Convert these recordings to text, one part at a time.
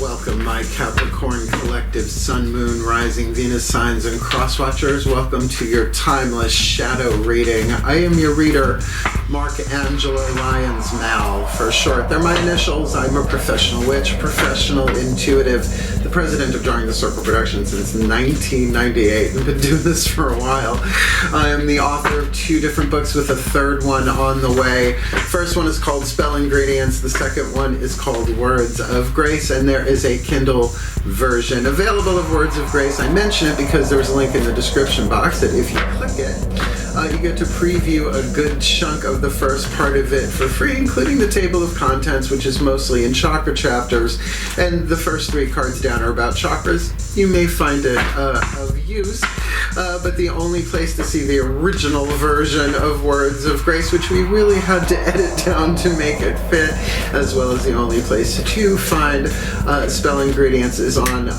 Welcome, my Capricorn collective Sun, Moon, Rising, Venus signs, and cross-watchers. Welcome to your timeless shadow reading. I am your reader, Mark Angelo Lyons Mal, for short. They're my initials. I'm a professional witch, professional intuitive, the president of Drawing the Circle Productions since 1998. I've been doing this for a while. I am the author of 2 different books with a third one on the way. First one is called Spell Ingredients. The second one is called Words of Grace, and there is a Kindle version available of Words of Grace. I mention it because there's a link in the description box that if you click it, you get to preview a good chunk of the first part of it for free, including the table of contents, which is mostly in chakra chapters, and the first 3 cards down are about chakras. You may find it of use, but the only place to see the original version of Words of Grace, which we really had to edit down to make it fit, as well as the only place to find Spell Ingredients is on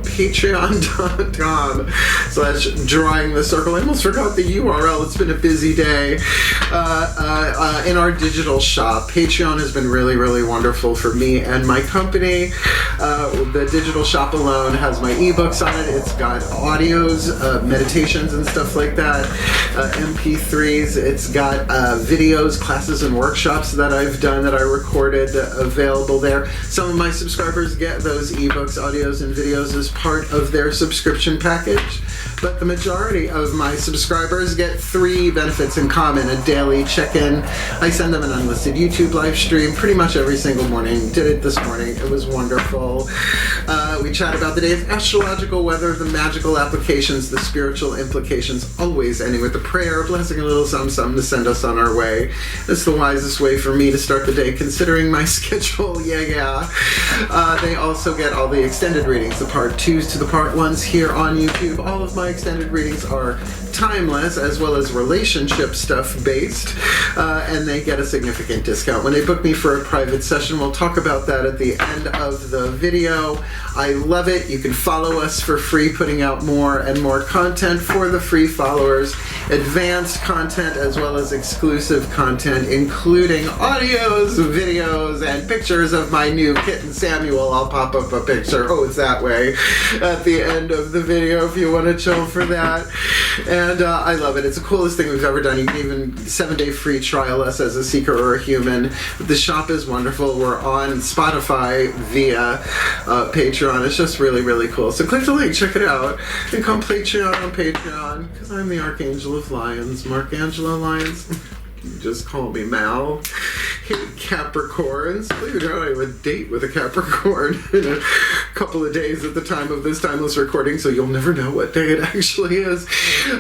patreon.com/drawing the circle. I almost forgot the URL. It's been a busy day. In our digital shop, Patreon has been really, really wonderful for me and my company. The digital shop alone has my ebooks on it. It's got audios, meditations and stuff like that, MP3s. It's got videos, classes, and workshops that I've done that I recorded available there. Some of my subscribers get those ebooks, audios, and videos as part of their subscription package, but the majority of my subscribers get 3 benefits in common. A daily check-in. I send them an unlisted YouTube live stream pretty much every single morning. Did it this morning. It was wonderful. We chat about the day's astrological weather, the magical applications, the spiritual implications, always ending with a prayer, blessing a little something to send us on our way. It's the wisest way for me to start the day considering my schedule. They also get all the extended readings, the part 2s to the part 1s here on YouTube. All of my extended readings are timeless as well as relationship stuff based, and they get a significant discount when they book me for a private session. We'll talk about that at the end of the video. I love it. You can follow us for free, putting out more and more content for the free followers, advanced content as well as exclusive content, including audios, videos, and pictures of my new kitten Samuel. I'll pop up a picture, oh it's that way, at the end of the video if you want to chill for that. And I love it. It's the coolest thing we've ever done. You can even 7-day free trial us as a seeker or a human. The shop is wonderful. We're on Spotify via Patreon. It's just really, really cool. So click the link, check it out, and come Patreon on Patreon, because I'm the Archangel of Lions, Mark Angelo Lyons. You just call me Mal. Hey, Capricorns. Believe it or not, I have a date with a Capricorn in a couple of days at the time of this timeless recording, so you'll never know what day it actually is.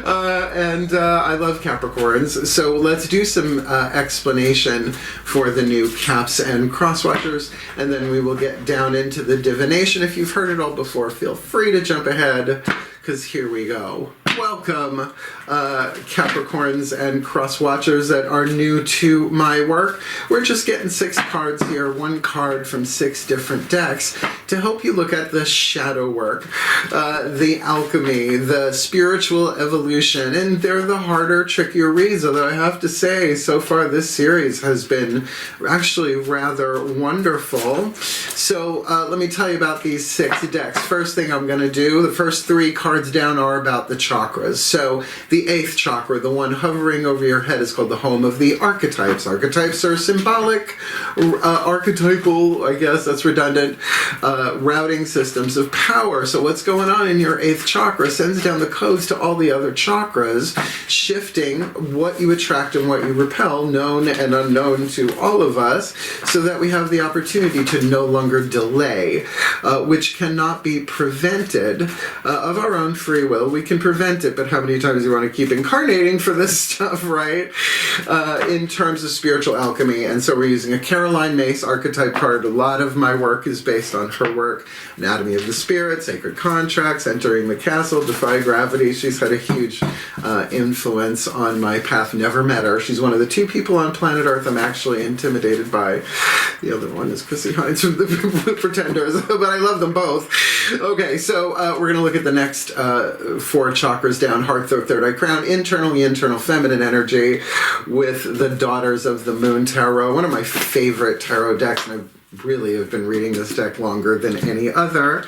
I love Capricorns. So let's do some explanation for the new caps and crosswatchers, and then we will get down into the divination. If you've heard it all before, feel free to jump ahead, because here we go. Welcome, Capricorns and cross-watchers that are new to my work. We're just getting 6 cards here, 1 card from 6 different decks to help you look at the shadow work, the alchemy, the spiritual evolution, and they're the harder, trickier reads, although I have to say, so far this series has been actually rather wonderful. So let me tell you about these 6 decks. First thing I'm going to do, the first 3 cards down are about the chakras. So the 8th chakra, the one hovering over your head, is called the home of the archetypes. Archetypes are symbolic, archetypal, I guess that's redundant, routing systems of power. So what's going on in your 8th chakra sends down the codes to all the other chakras, shifting what you attract and what you repel, known and unknown to all of us, so that we have the opportunity to no longer delay, which cannot be prevented of our own free will. We can prevent it, but how many times do you want to keep incarnating for this stuff, right? In terms of spiritual alchemy. And so we're using a Caroline Mace archetype card. A lot of my work is based on her work. Anatomy of the Spirit, Sacred Contracts, Entering the Castle, Defy Gravity. She's had a huge influence on my path. Never met her. She's one of the 2 people on planet Earth I'm actually intimidated by. The other one is Chrissy Hines from the Pretenders, but I love them both. Okay, so we're going to look at the next 4 chakras down, heart, third eye, crown, internal feminine energy with the Daughters of the Moon Tarot, one of my favorite tarot decks, and I've really have been reading this deck longer than any other.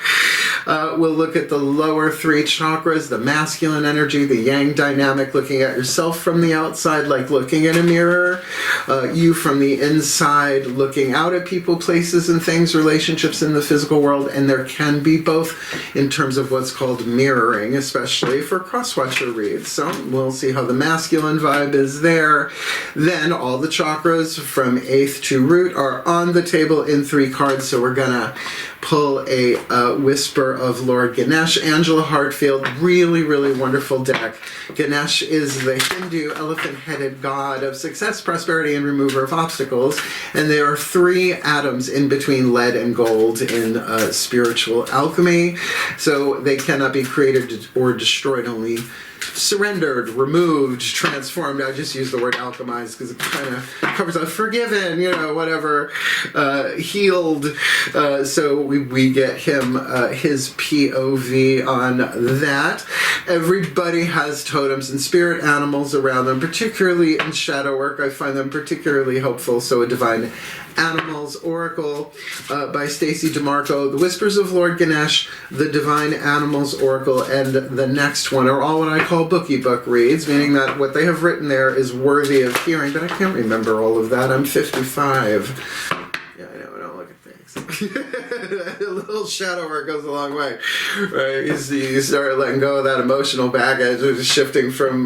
We'll look at the lower three chakras, the masculine energy, the yang dynamic, looking at yourself from the outside, like looking in a mirror. You from the inside, looking out at people, places, and things, relationships in the physical world. And there can be both in terms of what's called mirroring, especially for cross-watcher reads. So we'll see how the masculine vibe is there. Then all the chakras from 8th to root are on the table in 3 cards. So we're going to pull a Whisper of Lord Ganesh, Angela Hartfield, really, really wonderful deck. Ganesh is the Hindu elephant-headed god of success, prosperity, and remover of obstacles. And there are 3 atoms in between lead and gold in spiritual alchemy. So they cannot be created or destroyed, only surrendered, removed, transformed. I just use the word alchemize because it kind of covers up forgiven, whatever, healed. So we get him his POV on that. Everybody has totems and spirit animals around them, particularly in shadow work. I find them particularly helpful. So a divine Animals Oracle by Stacey DeMarco, The Whispers of Lord Ganesh, The Divine Animals Oracle, and the next one are all what I call bookie book reads, meaning that what they have written there is worthy of hearing, but I can't remember all of that. I'm 55. Yeah, I know, I don't look at things. A little shadow work goes a long way, right? You start letting go of that emotional baggage, shifting from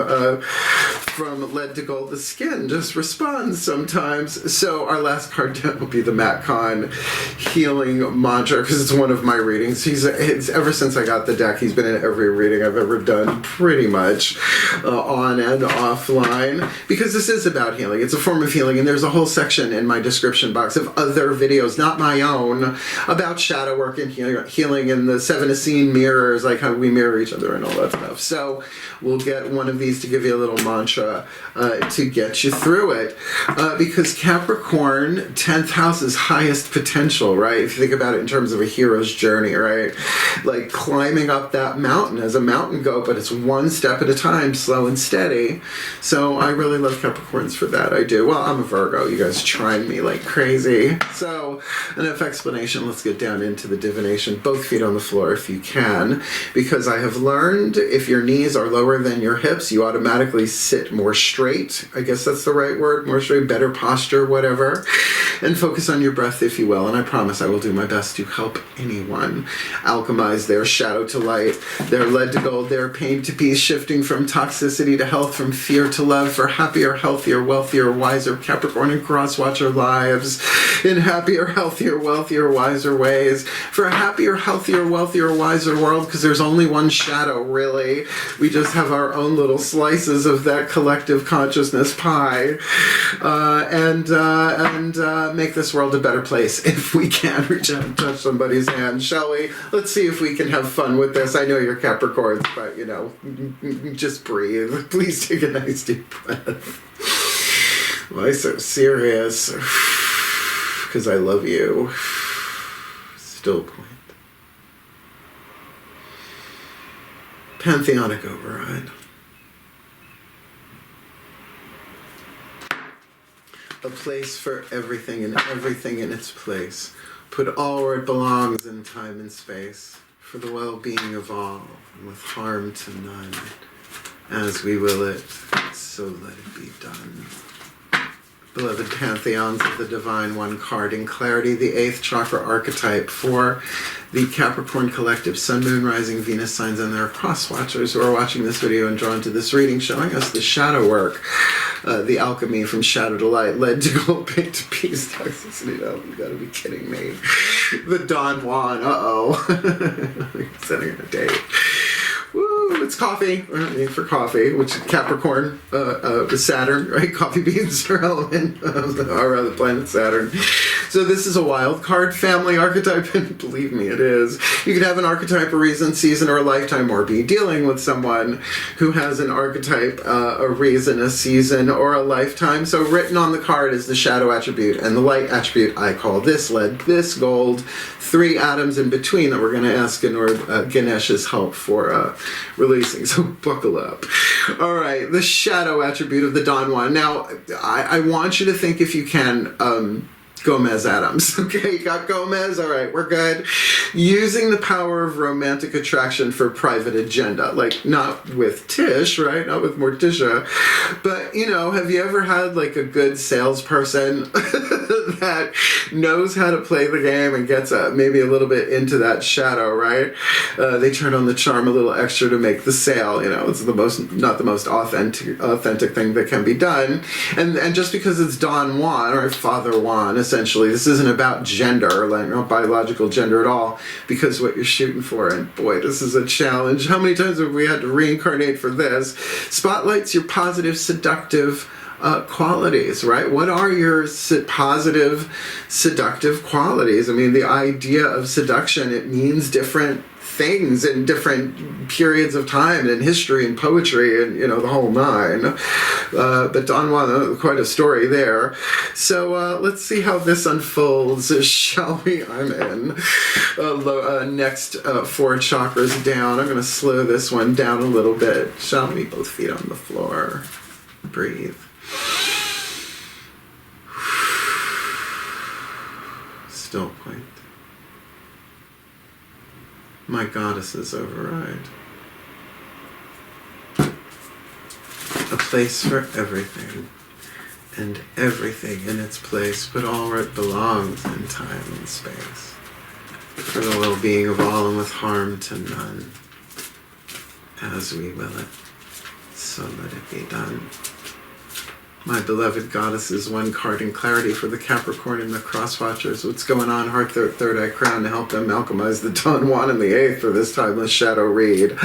lead to gold. The skin just responds sometimes. So our last card will be the Matt Kahn healing mantra, because it's one of my readings. It's ever since I got the deck, he's been in every reading I've ever done, pretty much, on and offline, because this is about healing. It's a form of healing, and there's a whole section in my description box of other videos, not my own, about shadow work and healing and the 7 Essene mirrors, like how we mirror each other and all that stuff. So we'll get one of these to give you a little mantra to get you through it. Because Capricorn, 10th house is highest potential, right? If you think about it in terms of a hero's journey, right? Like climbing up that mountain as a mountain goat, but it's one step at a time, slow and steady. So I really love Capricorns for that. I do. Well, I'm a Virgo. You guys trying me like crazy. So enough explanation. Let's get down into the divination. Both feet on the floor if you can, because I have learned if your knees are lower than your hips, you automatically sit more straight. I guess that's the right word. More straight, better posture, whatever. And focus on your breath, if you will. And I promise I will do my best to help anyone alchemize their shadow to light, their lead to gold, their pain to peace, shifting from toxicity to health, from fear to love, for happier, healthier, wealthier, wiser Capricorn and Crosswatcher lives, in happier, healthier, wealthier, wiser ways, for a happier, healthier, wealthier, wiser world, because there's only one shadow, really. We just have our own little slices of that collective consciousness pie, and make this world a better place if we can. Reach out and touch somebody's hand, shall we? Let's see if we can have fun with this. I know you're Capricorns, but just breathe. Please take a nice deep breath. Why so serious? Because I love you. Still point. Pantheonic override. A place for everything and everything in its place. Put all where it belongs in time and space, for the well-being of all, and with harm to none. As we will it, so let it be done. Beloved Pantheons of the Divine One card in clarity, the 8th chakra archetype for the Capricorn collective, Sun, Moon, Rising, Venus signs, and their cross-watchers who are watching this video and drawn to this reading, showing us the shadow work, the alchemy from shadow to light, lead to gold, pain to peace, toxicity to health. You gotta be kidding me. The Don Juan, setting a date. Woo, it's coffee. For coffee, which is Capricorn, Saturn, right? Coffee beans are element of the planet Saturn. So this is a wild card family archetype, and believe me, it is. You could have an archetype, a reason, season, or a lifetime, or be dealing with someone who has an archetype, a reason, a season, or a lifetime. So written on the card is the shadow attribute, and the light attribute I call this lead, this gold, 3 atoms in between that we're going to ask Ganesh's help for releasing. So buckle up. All right, the shadow attribute of the Don Juan. Now, I want you to think, if you can, Gomez Adams. Okay, you got Gomez? All right, we're good. Using the power of romantic attraction for private agenda. Like, not with Tish, right? Not with Morticia. But, you know, have you ever had, like, a good salesperson that knows how to play the game and gets maybe a little bit into that shadow, right? They turn on the charm a little extra to make the sale. You know, it's not the most authentic thing that can be done. And just because it's Don Juan, or Father Juan, essentially, this isn't about gender, like not biological gender at all, because what you're shooting for, and boy, this is a challenge. How many times have we had to reincarnate for this? Spotlights your positive, seductive qualities, right? What are your positive, seductive qualities? I mean, the idea of seduction, it means different things in different periods of time and in history and poetry and, you know, the whole nine. But Don Juan, quite a story there. So let's see how this unfolds, shall we? I'm in. Next 4 chakras down. I'm going to slow this one down a little bit. Shall we? Both feet on the floor. Breathe. Still point. My goddesses override. A place for everything, and everything in its place, but all where it belongs in time and space, for the well-being of all and with harm to none. As we will it, so let it be done. My beloved goddesses, one card in clarity for the Capricorn and the Crosswatchers. What's going on? Heart, third eye crown to help them alchemize the Don Juan and the 8th for this timeless shadow read.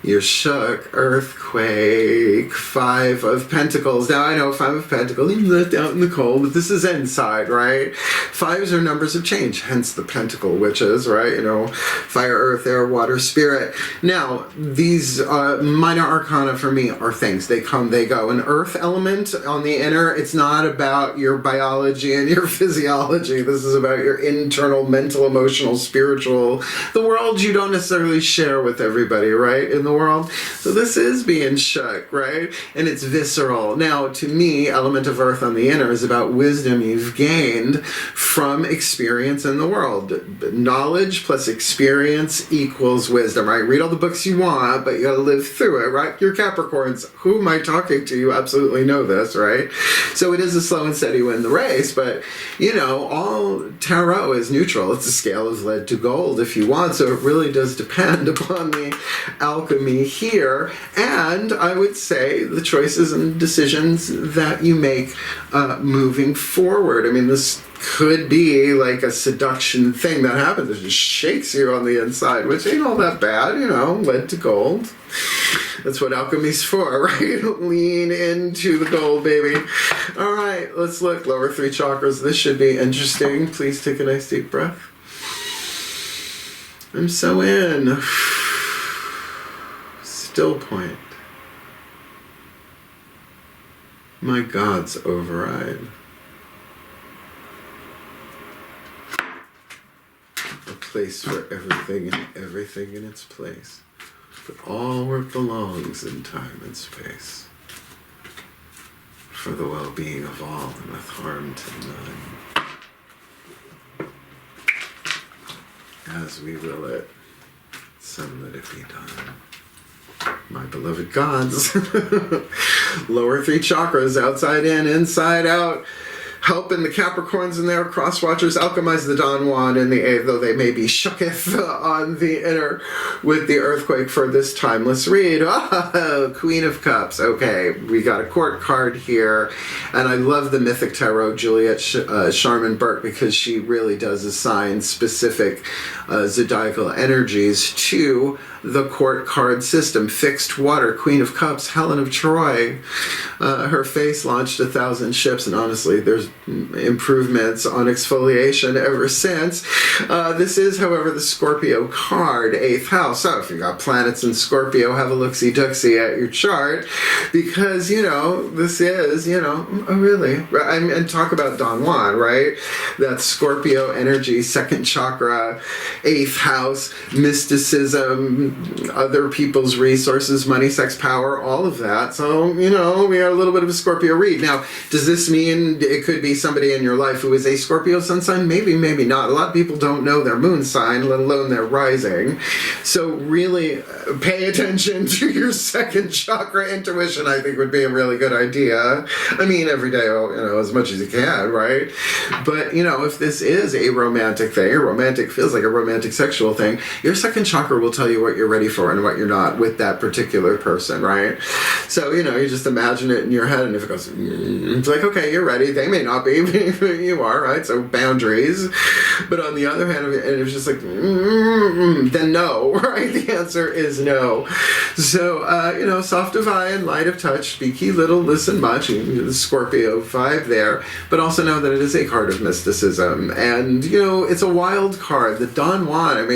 You're shook. Earthquake. 5 of Pentacles. Now I know 5 of Pentacles, you left out in the cold, but this is inside, right? 5s are numbers of change, hence the Pentacle witches, right? You know, fire, earth, air, water, spirit. Now, these minor arcana for me are things. They come, they go. An earth element on the inner, it's not about your biology and your physiology. This is about your internal, mental, emotional, spiritual, the world you don't necessarily share with everybody, right, in the world. So this is being shook, right? And it's visceral. Now, to me, element of earth on the inner is about wisdom you've gained from experience in the world. Knowledge plus experience equals wisdom, right? Read all the books you want, but you gotta live through it, right? You're Capricorns. Who am I talking to? You absolutely know this, right? So it is a slow and steady win the race, but, you know, all tarot is neutral. It's a scale of lead to gold if you want, so it really does depend upon the alchemy here, and I would say the choices and decisions that you make moving forward. I mean, this could be like a seduction thing that happens. It just shakes you on the inside, which ain't all that bad, you know, lead to gold. That's what alchemy's for, right? Lean into the gold, baby. All right, let's look. Lower 3 chakras. This should be interesting. Please take a nice deep breath. I'm so in. Still point. My gods override. A place for everything and everything in its place, but all where it belongs in time and space, for the well-being of all and with harm to none. As we will it, so let it be done. My beloved gods. Lower 3 chakras, outside in, inside out. Helping the Capricorns and their Crosswatchers alchemize the Don Juan in the 8th, though they may be shooketh on the inner with the earthquake for this timeless read. Oh, Queen of Cups. Okay, we got a court card here, and I love the Mythic Tarot, Juliet Sharman Burke, because she really does assign specific zodiacal energies to the court card system. Fixed water, Queen of Cups, Helen of Troy. Her face launched 1,000 ships, and honestly, there's improvements on exfoliation ever since. This is, however, the Scorpio card, 8th house. So if you got planets in Scorpio, have a look-see-ducksy at your chart, because, you know, this is, you know, oh, really? And talk about Don Juan, right? That Scorpio energy, 2nd chakra, 8th house, mysticism, other people's resources, money, sex, power, all of that. So, we got a little bit of a Scorpio read. Now, does this mean it could be somebody in your life who is a Scorpio sun sign? Maybe, maybe not. A lot of people don't know their moon sign, let alone their rising. So really pay attention to your second chakra intuition, I think would be a really good idea. I mean, every day, as much as you can, right? But, if this is a romantic thing, romantic feels like a romantic sexual thing, your second chakra will tell you what you're ready for and what you're not with that particular person, right? So, you just imagine it in your head, and if it goes, it's like, okay, you're ready. They may not be, but you are, right? So boundaries. But on the other hand, and it's just like, then no, right? The answer is no. So, soft divine, light of touch, speaky little, listen much, the Scorpio vibe there, but also know that it is a card of mysticism. And, it's a wild card. The Don Juan,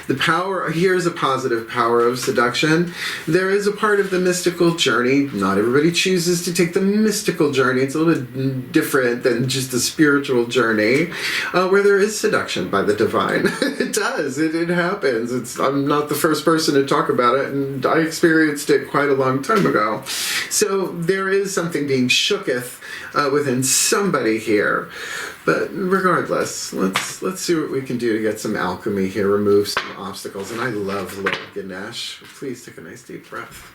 the power, here's a positive power of seduction. There is a part of the mystical journey. Not everybody chooses to take the mystical journey. It's a little bit different than just a spiritual journey, where there is seduction by the divine. It does. It happens. I'm not the first person to talk about it, and I experienced it quite a long time ago. So there is something being shooketh within somebody here. But regardless, let's see what we can do to get some alchemy here, remove some obstacles. And I love Lord Ganesh. Please take a nice deep breath.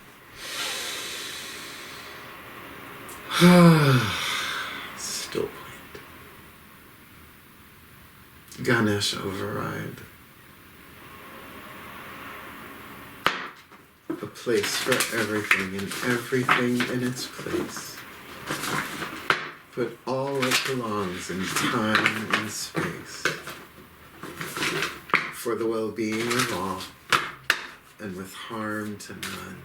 Still point. Ganesh override. A place for everything and everything in its place. Put all it belongs in time and space. For the well-being of all, and with harm to none,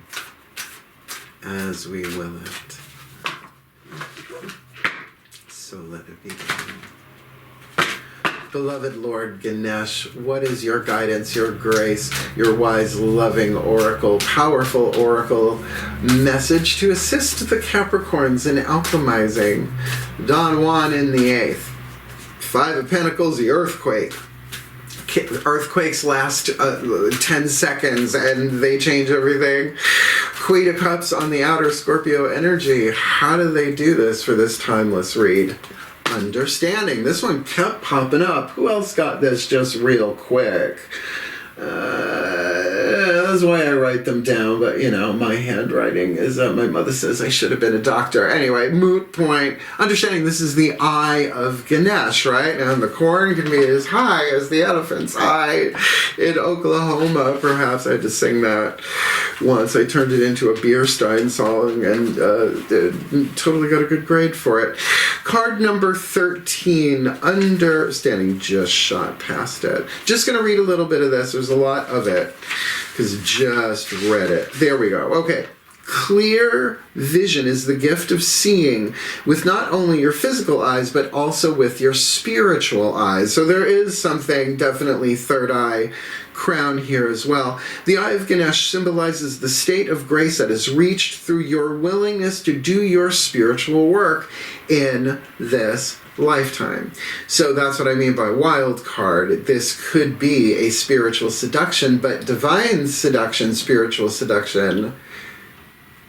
as we will it. So let it be done. Beloved Lord Ganesh, what is your guidance, your grace, your wise, loving oracle, powerful oracle message to assist the Capricorns in alchemizing? Don Juan in the 8th. 5 of Pentacles, the earthquake. Earthquakes last 10 seconds and they change everything. Queen of Cups on the outer Scorpio energy. How do they do this for this timeless read? Understanding. This one kept popping up. Who else got this just real quick? That's why I write them down, but my handwriting is, my mother says I should have been a doctor. Anyway, moot point. Understanding this is the eye of Ganesh, right? And the corn can be as high as the elephant's eye in Oklahoma. Perhaps I had to sing that once. I turned it into a Bierstein song and totally got a good grade for it. Card number 13, understanding, just shot past it. Just going to read a little bit of this. There's a lot of it because just read it. There we go. Okay. Clear vision is the gift of seeing with not only your physical eyes, but also with your spiritual eyes. So there is something, definitely third eye crown here as well. The eye of Ganesh symbolizes the state of grace that is reached through your willingness to do your spiritual work in this lifetime. So that's what I mean by wild card. This could be a spiritual seduction, but divine seduction, spiritual seduction,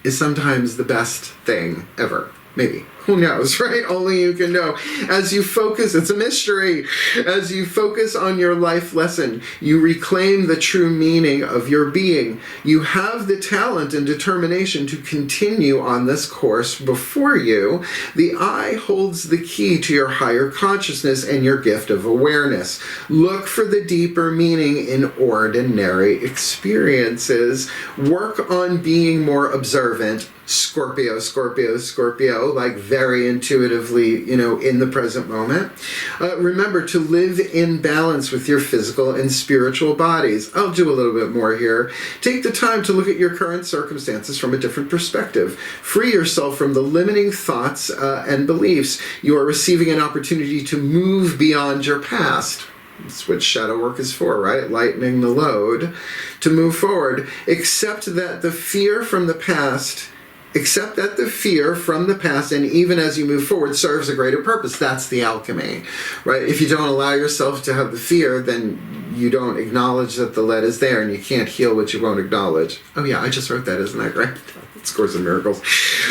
is sometimes the best thing ever. Maybe. Who knows, right? Only you can know. As you focus, it's a mystery. As you focus on your life lesson, you reclaim the true meaning of your being. You have the talent and determination to continue on this course before you. The eye holds the key to your higher consciousness and your gift of awareness. Look for the deeper meaning in ordinary experiences. Work on being more observant. Scorpio, Scorpio, Scorpio, like very intuitively, in the present moment. Remember to live in balance with your physical and spiritual bodies. I'll do a little bit more here. Take the time to look at your current circumstances from a different perspective. Free yourself from the limiting thoughts and beliefs. You are receiving an opportunity to move beyond your past. That's what shadow work is for, right? Lightening the load to move forward. Accept that the fear from the past Accept that the fear from the past, and even as you move forward, serves a greater purpose. That's the alchemy, right? If you don't allow yourself to have the fear, then you don't acknowledge that the lead is there, and you can't heal what you won't acknowledge. Oh yeah, I just wrote that, isn't that great? It's Course in Miracles.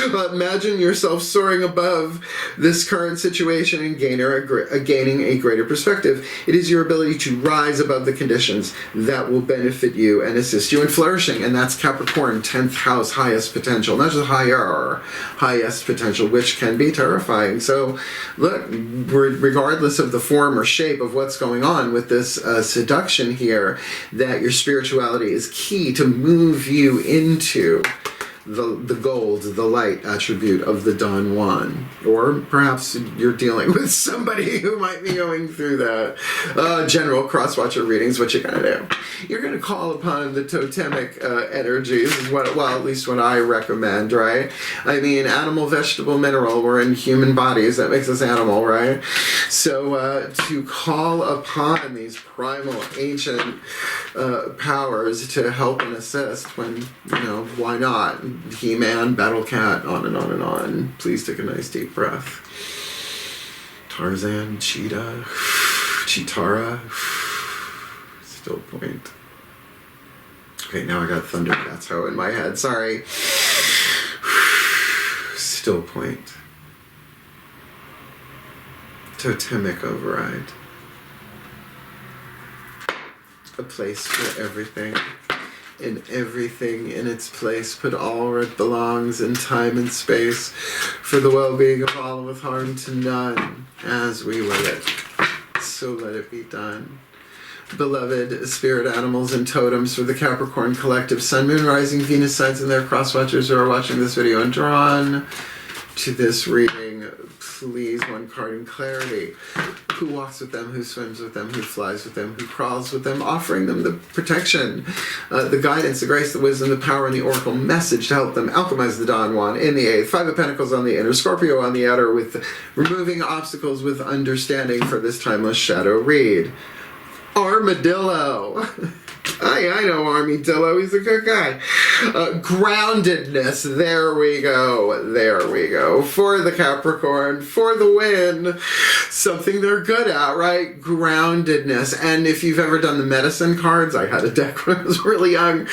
Imagine yourself soaring above this current situation and gaining a greater perspective. It is your ability to rise above the conditions that will benefit you and assist you in flourishing. And that's Capricorn, 10th house, highest potential. Not just higher, highest potential, which can be terrifying. So look, regardless of the form or shape of what's going on with this seduction here, that your spirituality is key to move you into the gold, the light attribute of the Don Juan. Or perhaps you're dealing with somebody who might be going through that. General cross-watcher readings, what you're going to do. You're going to call upon the totemic energies, is what, well, at least what I recommend, right? I mean, animal, vegetable, mineral, we're in human bodies, that makes us animal, right? So to call upon these primal, ancient powers to help and assist when, you know, why not? He-Man, Battle Cat, on and on and on. Please take a nice deep breath. Tarzan, Cheetah, Chitara, still point. Okay, now I got Thundercats Ho in my head, sorry. Still point. Totemic override. A place for everything. And everything in its place, put all where it belongs in time and space, for the well-being of all with harm to none, as we will it. So let it be done. Beloved spirit animals and totems for the Capricorn collective, Sun, Moon, Rising, Venus signs and their cross-watchers who are watching this video and drawn to this reading, please, one card in clarity. Who walks with them, who swims with them, who flies with them, who crawls with them, offering them the protection, the guidance, the grace, the wisdom, the power, and the oracle message to help them alchemize the Don Juan in the 8th, 5 of Pentacles on the inner, Scorpio on the outer, with removing obstacles with understanding for this timeless shadow read. Armadillo. I know Armadillo, he's a good guy. Groundedness, there we go. For the Capricorn, for the win. Something they're good at, right? Groundedness. And if you've ever done the medicine cards, I had a deck when I was really young.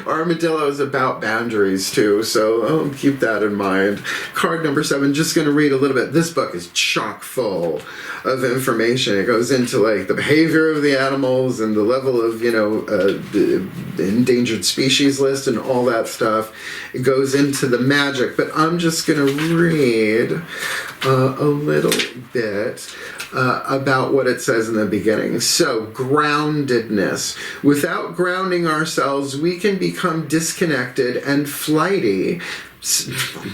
Armadillo is about boundaries too, so keep that in mind. Card number 7, just going to read a little bit. This book is chock full of information. It goes into like the behavior of the animals and the level of, you know, the endangered species list and all that stuff. It goes into the magic, but I'm just going to read a little bit about what it says in the beginning. So, groundedness. Without grounding ourselves, we can become disconnected and flighty.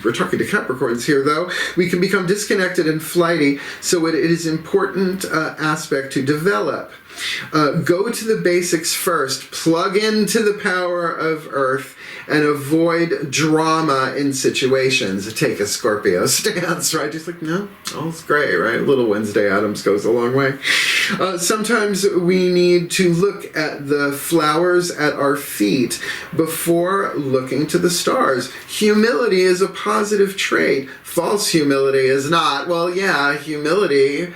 We're talking to Capricorns here, though. We can become disconnected and flighty, so it is important aspect to develop. Go to the basics first. Plug into the power of Earth and avoid drama in situations. Take a Scorpio stance, right? Just like, no, all's great, right? Little Wednesday Addams goes a long way. Sometimes we need to look at the flowers at our feet before looking to the stars. Humility is a positive trait. False humility is not. Well, yeah, humility...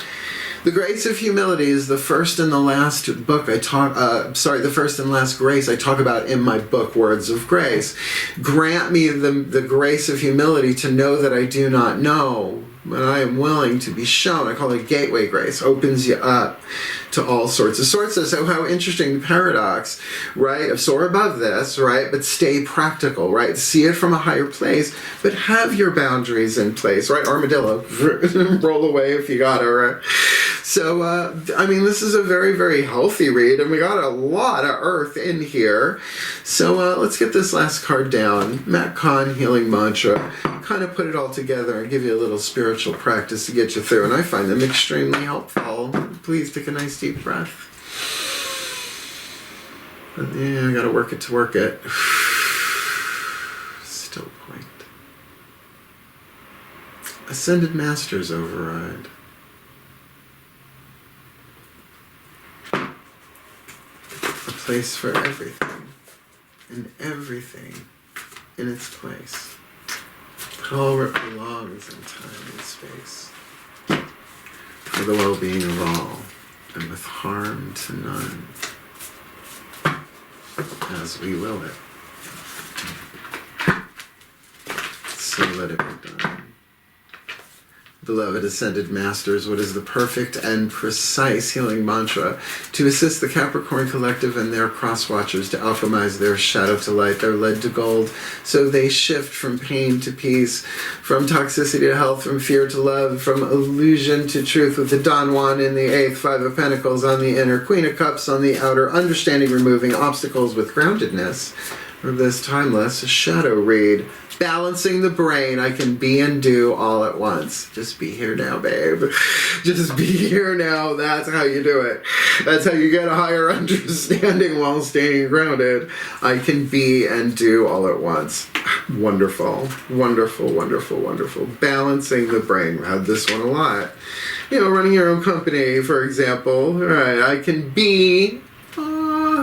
The grace of humility is the first and the last book the first and last grace I talk about in my book, Words of Grace. Grant me the grace of humility to know that I do not know, but I am willing to be shown. I call it gateway grace. Opens you up to all sorts of sources. So how interesting the paradox, right? Soar above this, right? But stay practical, right? See it from a higher place, but have your boundaries in place, right? Armadillo, roll away if you got it, right? So, I mean, this is a very, very healthy read, and we got a lot of earth in here. So let's get this last card down. Matt Kahn, Healing Mantra. Kind of put it all together and give you a little spiritual practice to get you through, and I find them extremely helpful. Please take a nice deep breath. But yeah, I gotta work it to work it. Still point. Ascended Masters override. A place for everything, and everything in its place. It all belongs in time and space for the well-being of all and with harm to none, as we will it. So let it be done. Beloved Ascended Masters, what is the perfect and precise healing mantra to assist the Capricorn Collective and their cross-watchers to alchemize their shadow to light, their lead to gold, so they shift from pain to peace, from toxicity to health, from fear to love, from illusion to truth, with the Don Juan in the 8th, 5 of Pentacles on the inner, Queen of Cups on the outer, understanding, removing obstacles with groundedness for this timeless shadow read. Balancing the brain, I can be and do all at once. Just be here now, babe. Just be here now. That's how you do it. That's how you get a higher understanding while staying grounded. I can be and do all at once. Wonderful. Wonderful, wonderful, wonderful. Balancing the brain. We had this one a lot. You know, running your own company, for example. All right, I can be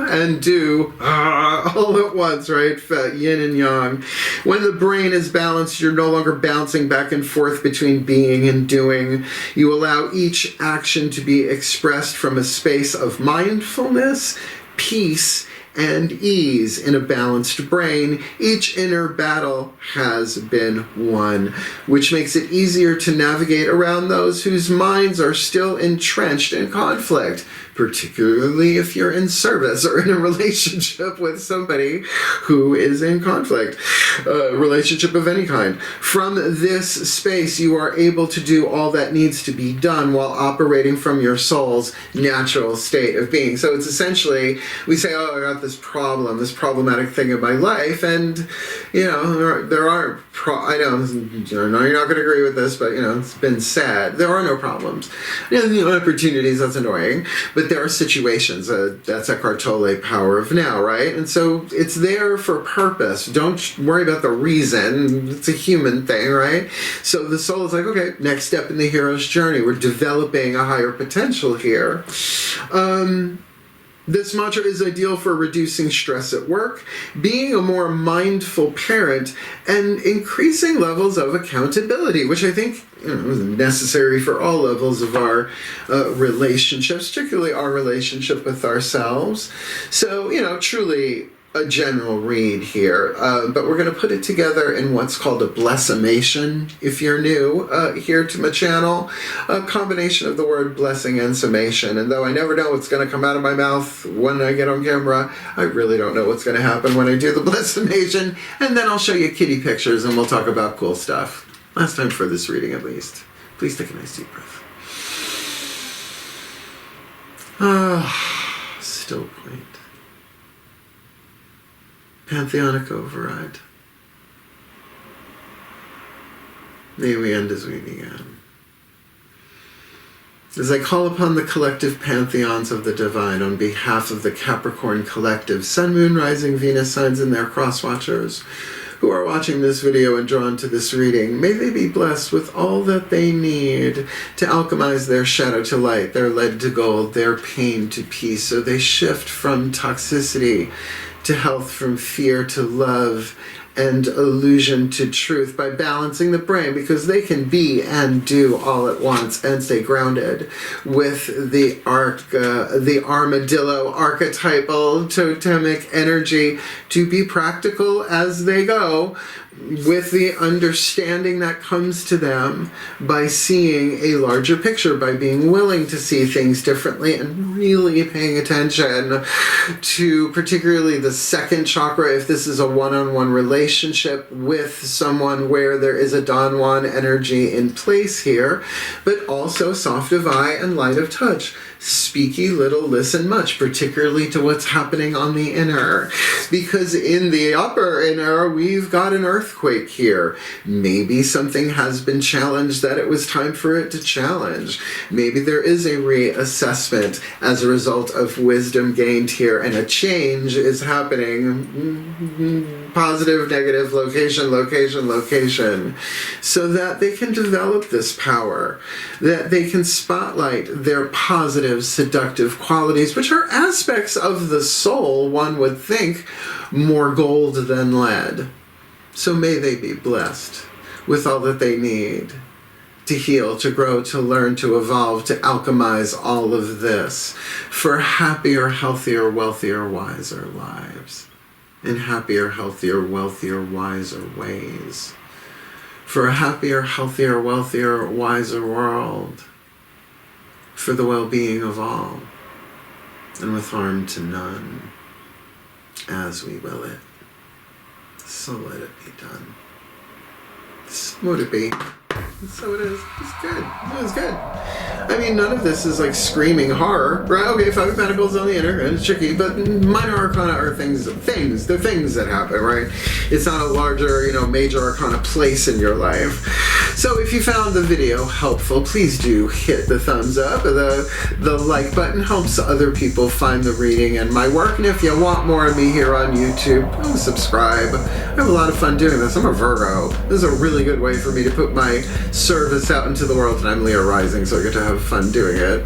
and do all at once, right? Yin and yang. When the brain is balanced, you're no longer bouncing back and forth between being and doing. You allow each action to be expressed from a space of mindfulness, peace, and ease. In a balanced brain, each inner battle has been won, which makes it easier to navigate around those whose minds are still entrenched in conflict, particularly if you're in service or in a relationship with somebody who is in conflict, relationship of any kind. From this space, you are able to do all that needs to be done while operating from your soul's natural state of being. So it's essentially, we say, oh, I got this problem, this problematic thing in my life, and, you know, there are, I know you're not going to agree with this, but, you know, it's been said, there are no problems. You know, opportunities, that's annoying, but there are situations, that's Eckhart Tolle, power of now, right? And so it's there for purpose. Don't worry about the reason. It's a human thing, right? So the soul is like, okay, next step in the hero's journey. We're developing a higher potential here. This mantra is ideal for reducing stress at work, being a more mindful parent, and increasing levels of accountability, which I think, you know, is necessary for all levels of our relationships, particularly our relationship with ourselves. So, you know, truly a general read here, but we're going to put it together in what's called a blessamation. If you're new here to my channel, a combination of the word blessing and summation. And though I never know what's going to come out of my mouth when I get on camera, I really don't know what's going to happen when I do the blessamation. And then I'll show you kitty pictures and we'll talk about cool stuff. Last time for this reading, at least. Please take a nice deep breath. Still point. Pantheonic override. May we end as we began. As I call upon the collective pantheons of the divine on behalf of the Capricorn Collective, Sun, Moon, Rising, Venus signs and their cross-watchers who are watching this video and drawn to this reading, may they be blessed with all that they need to alchemize their shadow to light, their lead to gold, their pain to peace, so they shift from toxicity to health, from fear to love, and illusion to truth by balancing the brain, because they can be and do all at once and stay grounded with the armadillo archetypal totemic energy to be practical as they go, with the understanding that comes to them by seeing a larger picture, by being willing to see things differently and really paying attention to particularly the second chakra, if this is a one-on-one relationship with someone where there is a Don Juan energy in place here, but also soft of eye and light of touch. Speaky little, listen much, particularly to what's happening on the inner. Because in the upper inner, we've got an earthquake here. Maybe something has been challenged that it was time for it to challenge. Maybe there is a reassessment as a result of wisdom gained here, and a change is happening. Positive, negative, location, location, location. So that they can develop this power, that they can spotlight their positive, seductive qualities, which are aspects of the soul, one would think, more gold than lead. So may they be blessed with all that they need to heal, to grow, to learn, to evolve, to alchemize all of this for happier, healthier, wealthier, wiser lives, in happier, healthier, wealthier, wiser ways, for a happier, healthier, wealthier, wiser world, for the well-being of all, and with harm to none, as we will it. So let it be done. So would it be? So it is. It's good. It was good. I mean, none of this is like screaming horror, right? Okay, 5 of Pentacles on the inner, and it's tricky, but minor arcana are things. They're things that happen, right? It's not a larger, major arcana place in your life. So if you found the video helpful, please do hit the thumbs up. The like button helps other people find the reading and my work. And if you want more of me here on YouTube, subscribe. I have a lot of fun doing this. I'm a Virgo. This is a really good way for me to put my service out into the world, and I'm Leo rising, so I get to have fun doing it.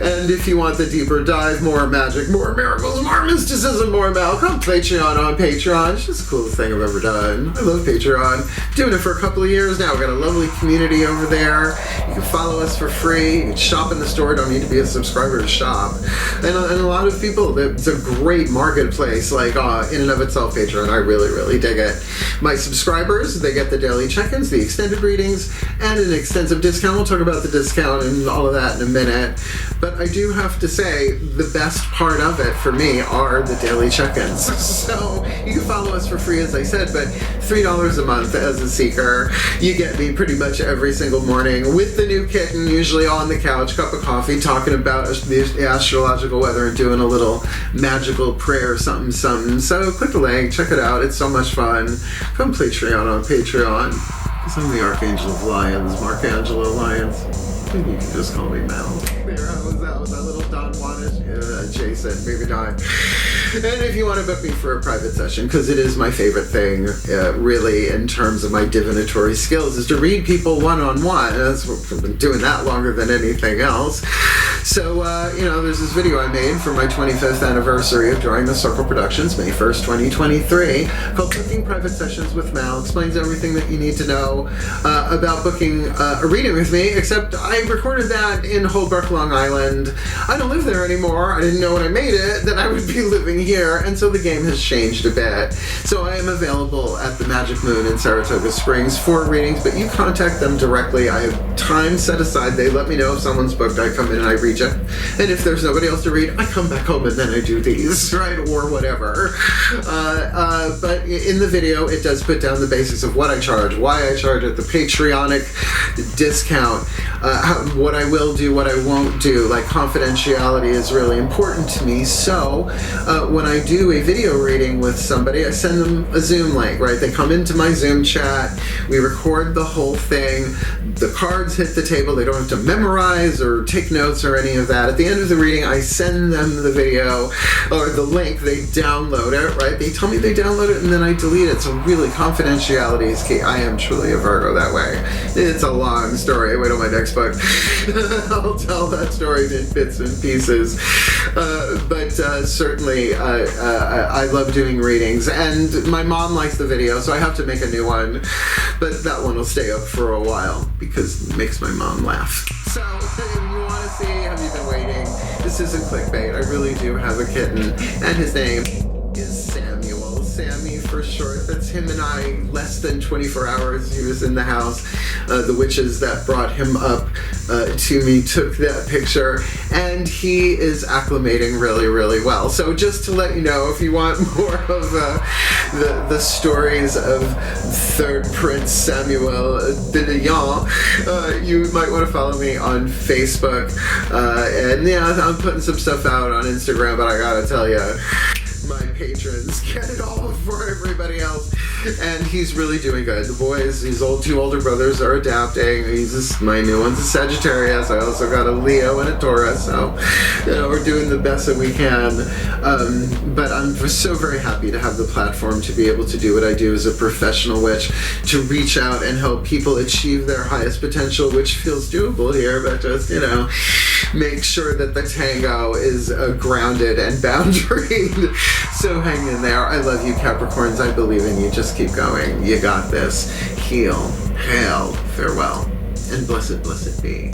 And if you want the deeper dive, more magic, more miracles, more mysticism, more Mal, come Patreon on Patreon. It's just the coolest thing I've ever done. I love Patreon. Doing it for a couple of years now. We've got a lovely community over there. You can follow us for free. You can shop in the store. Don't need to be a subscriber to shop. And a lot of people, it's a great marketplace, like in and of itself, Patreon. I really, really dig it. My subscribers, they get the daily check-ins, the extended readings, and an extensive discount. We'll talk about the discount and all of that in a minute. But I do have to say, the best part of it for me are the daily check-ins. So you can follow us for free, as I said, but $3 a month as a seeker. You get me pretty much every single morning with the new kitten, usually on the couch, cup of coffee, talking about the astrological weather and doing a little magical prayer, something, something. So click the link, check it out. It's so much fun. Come Patreon on Patreon. Because I'm the Archangel of Lions, Markangelo Lions. Maybe you can just call me Mel. There, how was that? Was that little Don Juanish? Adjacent, maybe not. And if you want to book me for a private session, because it is my favorite thing, really, in terms of my divinatory skills, is to read people one-on-one. I've been doing that longer than anything else. So, there's this video I made for my 25th anniversary of Drawing the Circle Productions, May 1st, 2023, called Booking Private Sessions with Mal. Explains everything that you need to know about booking a reading with me, except I recorded that in Holbrook, Long Island. I don't live there anymore. I didn't know when I made it that I would be living here, and so the game has changed a bit. So I am available at the Magic Moon in Saratoga Springs for readings, but you contact them directly. I have time set aside. They let me know if someone's booked. I come in and I read you. And if there's nobody else to read, I come back home and then I do these, right? Or whatever. But in the video, it does put down the basics of what I charge, why I charge it, the Patreonic discount, what I will do, what I won't do. Like, confidentiality is really important to me. So when I do a video reading with somebody, I send them a Zoom link, right? They come into my Zoom chat. We record the whole thing. The cards hit the table. They don't have to memorize or take notes or any of that. At the end of the reading, I send them the video or the link. They download it, right? They tell me they download it and then I delete it. So really, confidentiality is key. I am truly a Virgo that way. It's a long story. Wait till my next book. I'll tell that story in bits and pieces. But certainly, I love doing readings. And my mom likes the video, so I have to make a new one. But that one will stay up for a while because it makes my mom laugh. So if you want to see, have you been waiting? This isn't clickbait. I really do have a kitten, and his name is Samuel. Sammy for short. That's him and I. Less than 24 hours he was in the house. The witches that brought him up to me took that picture, and he is acclimating really, really well. So just to let you know, if you want more of the stories of Third Prince Samuel de Lyon, you might want to follow me on Facebook. And yeah, I'm putting some stuff out on Instagram, but I gotta tell you, my patrons get it all before everybody else, and he's really doing good. The boys, his two older brothers are adapting. My new one's a Sagittarius. I also got a Leo and a Taurus, so we're doing the best that we can. But I'm so very happy to have the platform to be able to do what I do as a professional witch, to reach out and help people achieve their highest potential, which feels doable here, but just make sure that the tango is grounded and boundaried. So hang in there. I love you, Capricorns. I believe in you. Just keep going. You got this. Heal, hail, farewell, and blessed, blessed be.